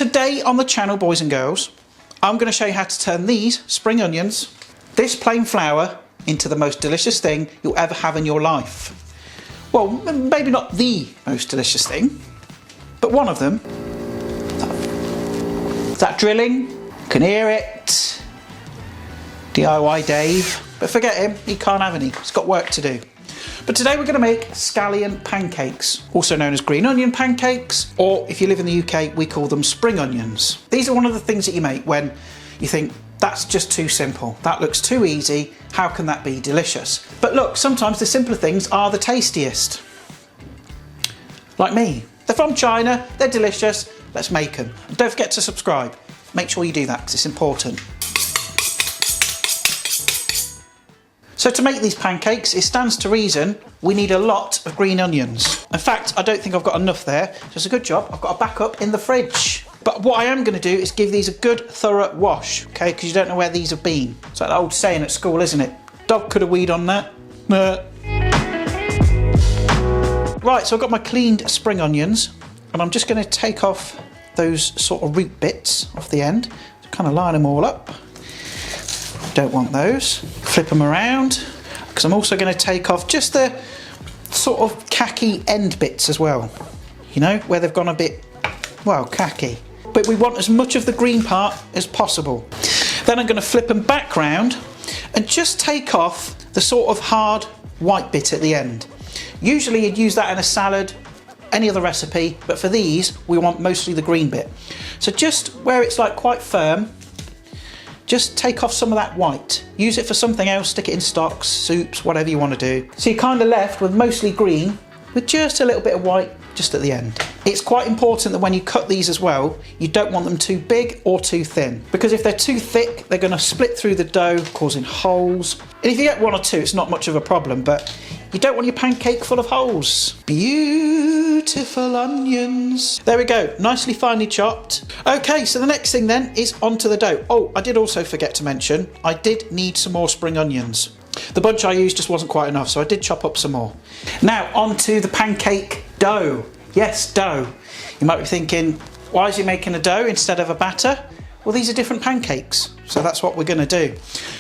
today on the channel, boys and girls, I'm going to show you how to turn these spring onions, this plain flour, into the most delicious thing you'll ever have in your life. Well, maybe not the most delicious thing, but one of them. Is that drilling? You can hear it. DIY Dave. But forget him, he can't have any. He's got work to do. But today we're going to make scallion pancakes, also known as green onion pancakes, or if you live in the UK, we call them spring onions. These are one of the things that you make when you think, that's just too simple. That looks too easy. How can that be delicious? But look, sometimes the simpler things are the tastiest. Like me. They're from China, they're delicious, let's make them. And don't forget to subscribe. Make sure you do that because it's important. So to make these pancakes, it stands to reason we need a lot of green onions. In fact, I don't think I've got enough there, so it's a good job I've got a backup in the fridge. But what I am going to do is give these a good thorough wash, okay, because you don't know where these have been. It's like the old saying at school, isn't it? Dog could have weed on that. Right, so I've got my cleaned spring onions, and I'm just going to take off those sort of root bits off the end. So kind of line them all up. Don't want those. Flip them around, because I'm also going to take off just the sort of khaki end bits as well. You know, where they've gone a bit, well, khaki. But we want as much of the green part as possible. Then I'm going to flip them back round and just take off the sort of hard white bit at the end. Usually you'd use that in a salad, any other recipe, but for these we want mostly the green bit. So just where it's like quite firm, just take off some of that white. Use it for something else, stick it in stocks, soups, whatever you want to do. So you're kind of left with mostly green with just a little bit of white just at the end. It's quite important that when you cut these as well, you don't want them too big or too thin, because if they're too thick, they're going to split through the dough, causing holes. And if you get one or two, it's not much of a problem, but you don't want your pancake full of holes. Beautiful onions. There we go, nicely finely chopped. Okay, so the next thing then is onto the dough. Oh, I did also forget to mention, I did need some more spring onions. The bunch I used just wasn't quite enough, so I did chop up some more. Now onto the pancake dough. Yes, dough. You might be thinking, why is he making a dough instead of a batter? Well, these are different pancakes, so that's what we're going to do.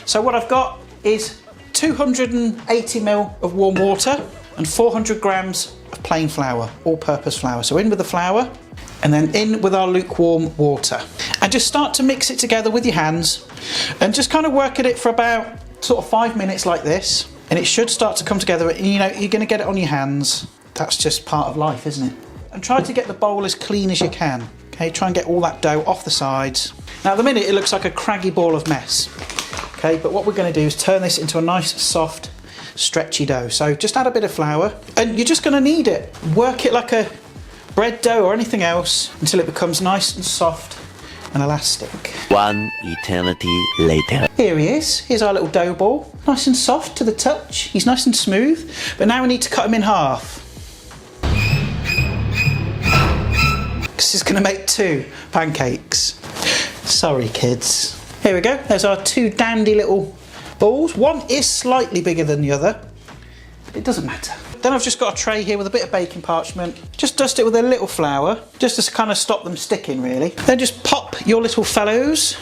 So what I've got is 280 ml of warm water and 400 grams of plain flour, all-purpose flour. So in with the flour and then in with our lukewarm water. And just start to mix it together with your hands and just kind of work at it for about sort of 5 minutes like this, and it should start to come together. And you know, you're going to get it on your hands. That's just part of life, isn't it? And try to get the bowl as clean as you can. Okay, try and get all that dough off the sides. Now at the minute it looks like a craggy ball of mess. Okay, but what we're going to do is turn this into a nice, soft, stretchy dough. So just add a bit of flour, and you're just going to knead it. Work it like a bread dough or anything else until it becomes nice and soft and elastic. One eternity later. Here he is. Here's our little dough ball. Nice and soft to the touch. He's nice and smooth. But now we need to cut him in half. This is going to make 2 pancakes. Sorry, kids. Here we go. There's our 2 dandy little balls. One is slightly bigger than the other, but it doesn't matter. Then I've just got a tray here with a bit of baking parchment. Just dust it with a little flour, just to kind of stop them sticking, really. Then just pop your little fellows,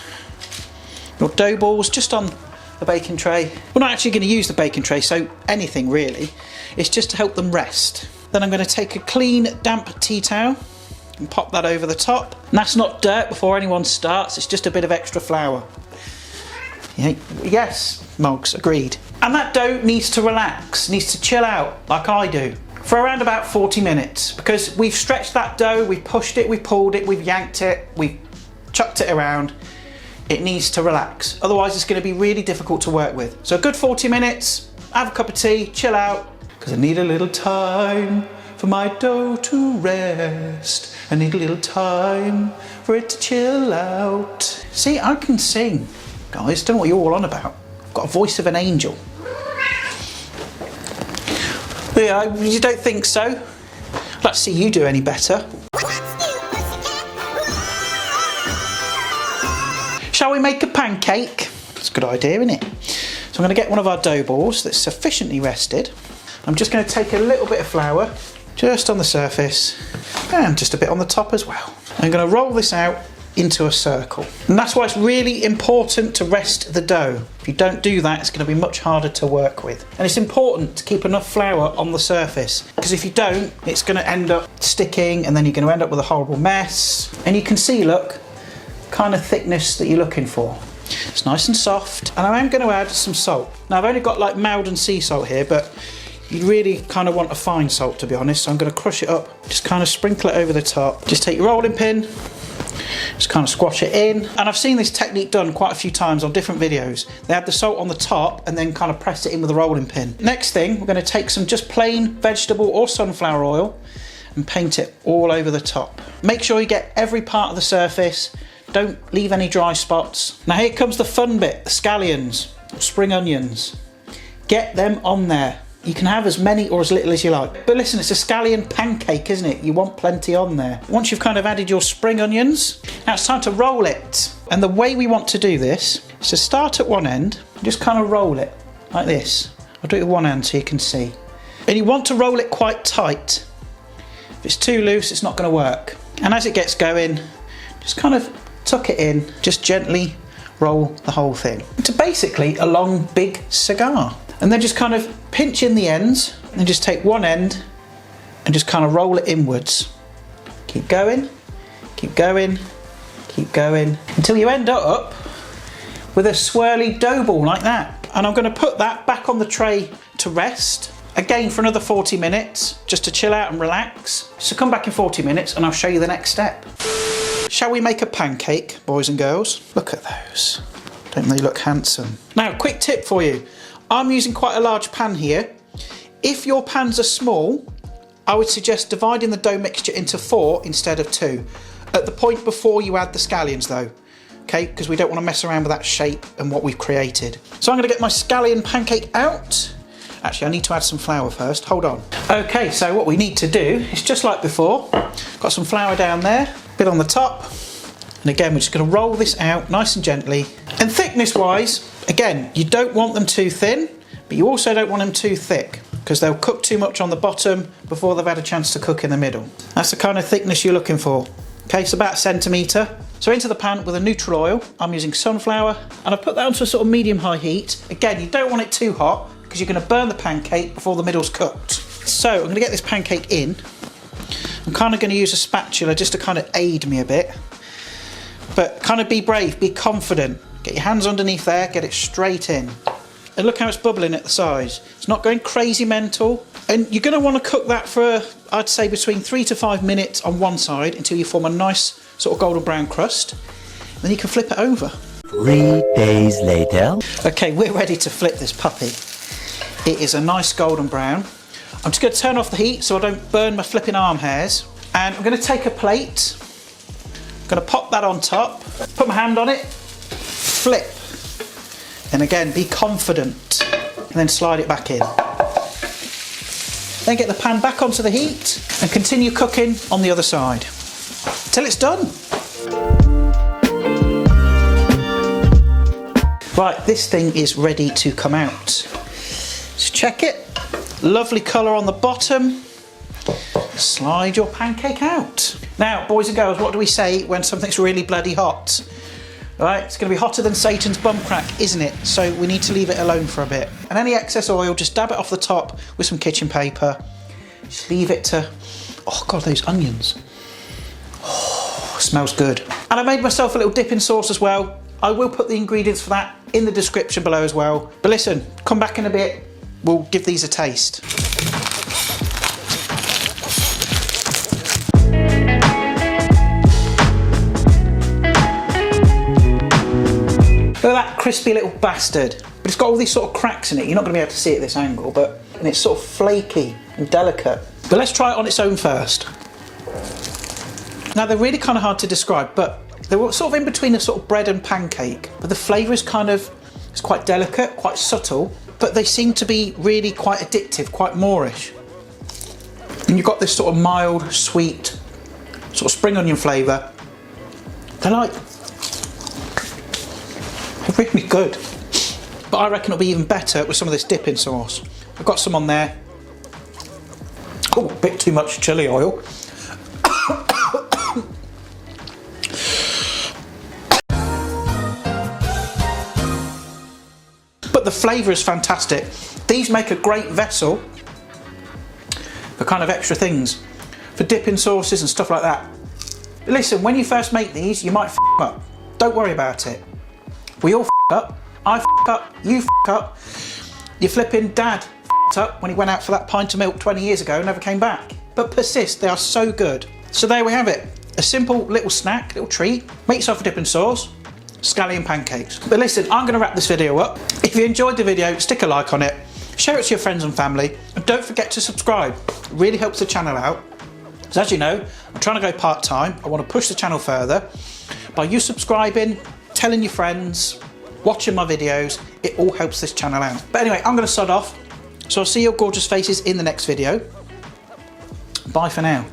your dough balls, just on the baking tray. We're not actually going to use the baking tray, so anything really. It's just to help them rest. Then I'm going to take a clean, damp tea towel and pop that over the top. And that's not dirt before anyone starts, it's just a bit of extra flour. Yes, Moggs, agreed. And that dough needs to relax, needs to chill out, like I do, for around about 40 minutes, because we've stretched that dough, we've pushed it, we've pulled it, we've yanked it, we've chucked it around. It needs to relax, otherwise it's going to be really difficult to work with. So a good 40 minutes, have a cup of tea, chill out, because I need a little time for my dough to rest. I need a little time for it to chill out. See, I can sing, guys, don't know what you're all on about. I've got a voice of an angel. Yeah, you don't think so? I'd like to see you do any better. Shall we make a pancake? That's a good idea, isn't it? So I'm going to get one of our dough balls that's sufficiently rested. I'm just going to take a little bit of flour just on the surface, and just a bit on the top as well. I'm going to roll this out into a circle, and that's why it's really important to rest the dough. If you don't do that, it's going to be much harder to work with, and it's important to keep enough flour on the surface, because if you don't, it's going to end up sticking, and then you're going to end up with a horrible mess. And you can see, look, kind of thickness that you're looking for. It's nice and soft, and I am going to add some salt. Now I've only got like mild and sea salt here, but you really kind of want a fine salt, to be honest, so I'm going to crush it up, just kind of sprinkle it over the top. Just take your rolling pin, just kind of squash it in, and I've seen this technique done quite a few times on different videos. They add the salt on the top and then kind of press it in with a rolling pin. Next thing, we're going to take some just plain vegetable or sunflower oil and paint it all over the top. Make sure you get every part of the surface, don't leave any dry spots. Now here comes the fun bit, the scallions, spring onions. Get them on there. You can have as many or as little as you like. But listen, it's a scallion pancake, isn't it? You want plenty on there. Once you've kind of added your spring onions, now it's time to roll it. And the way we want to do this is to start at one end, and just kind of roll it like this. I'll do it with one hand so you can see. And you want to roll it quite tight. If it's too loose, it's not going to work. And as it gets going, just kind of tuck it in, just gently roll the whole thing into basically a long big cigar. And then just kind of pinch in the ends, and just take one end and just kind of roll it inwards. Keep going, keep going, keep going, until you end up with a swirly dough ball like that. And I'm going to put that back on the tray to rest, again for another 40 minutes, just to chill out and relax. So come back in 40 minutes and I'll show you the next step. Shall we make a pancake, boys and girls? Look at those. Don't they look handsome? Now, quick tip for you. I'm using quite a large pan here. If your pans are small, I would suggest dividing the dough mixture into 4 instead of 2. At the point before you add the scallions though, okay? Because we don't want to mess around with that shape and what we've created. So I'm going to get my scallion pancake out. Actually, I need to add some flour first, hold on. Okay, so what we need to do is just like before. Got some flour down there, a bit on the top. And again, we're just going to roll this out nice and gently. And thickness wise, again, you don't want them too thin, but you also don't want them too thick, because they'll cook too much on the bottom before they've had a chance to cook in the middle. That's the kind of thickness you're looking for. Okay, so about 1 centimetre. So into the pan with a neutral oil, I'm using sunflower, and I've put that onto a sort of medium-high heat. Again, you don't want it too hot, because you're going to burn the pancake before the middle's cooked. So I'm going to get this pancake in. I'm kind of going to use a spatula just to kind of aid me a bit. But kind of be brave, be confident. Get your hands underneath there, get it straight in. And look how it's bubbling at the sides. It's not going crazy mental. And you're going to want to cook that for, I'd say, between 3 to 5 minutes on one side until you form a nice sort of golden brown crust. Then you can flip it over. 3 days later. Okay, we're ready to flip this puppy. It is a nice golden brown. I'm just going to turn off the heat so I don't burn my flipping arm hairs. And I'm going to take a plate. I'm going to pop that on top, put my hand on it, flip, and again be confident, and then slide it back in. Then get the pan back onto the heat and continue cooking on the other side till it's done. Right, this thing is ready to come out. Let's check it. Lovely colour on the bottom. Slide your pancake out. Now, boys and girls, what do we say when something's really bloody hot? All right, it's going to be hotter than Satan's bum crack, isn't it? So we need to leave it alone for a bit. And any excess oil, just dab it off the top with some kitchen paper. Just leave it to... Oh, God, those onions. Oh, smells good. And I made myself a little dipping sauce as well. I will put the ingredients for that in the description below as well. But listen, come back in a bit. We'll give these a taste. Look at that crispy little bastard. But it's got all these sort of cracks in it. You're not going to be able to see it at this angle, and it's sort of flaky and delicate. But let's try it on its own first. Now, they're really kind of hard to describe, but they're sort of in between a sort of bread and pancake. But the flavour is it's quite delicate, quite subtle, but they seem to be really quite addictive, quite Moorish. And you've got this sort of mild, sweet, sort of spring onion flavour. They're really good. But I reckon it'll be even better with some of this dipping sauce. I've got some on there. Oh, a bit too much chilli oil. but the flavour is fantastic. These make a great vessel for kind of extra things, for dipping sauces and stuff like that. But listen, when you first make these, you might f up. Don't worry about it. We all f up. I f up. You f up. Your flipping dad f up when he went out for that pint of milk 20 years ago and never came back. But persist, they are so good. So there we have it. A simple little snack, little treat. Make yourself a dipping sauce. Scallion pancakes. But listen, I'm going to wrap this video up. If you enjoyed the video, stick a like on it. Share it to your friends and family. And don't forget to subscribe. It really helps the channel out. Because as you know, I'm trying to go part-time. I want to push the channel further. By you subscribing, telling your friends, watching my videos, it all helps this channel out. But anyway, I'm going to sod off. So I'll see your gorgeous faces in the next video. Bye for now.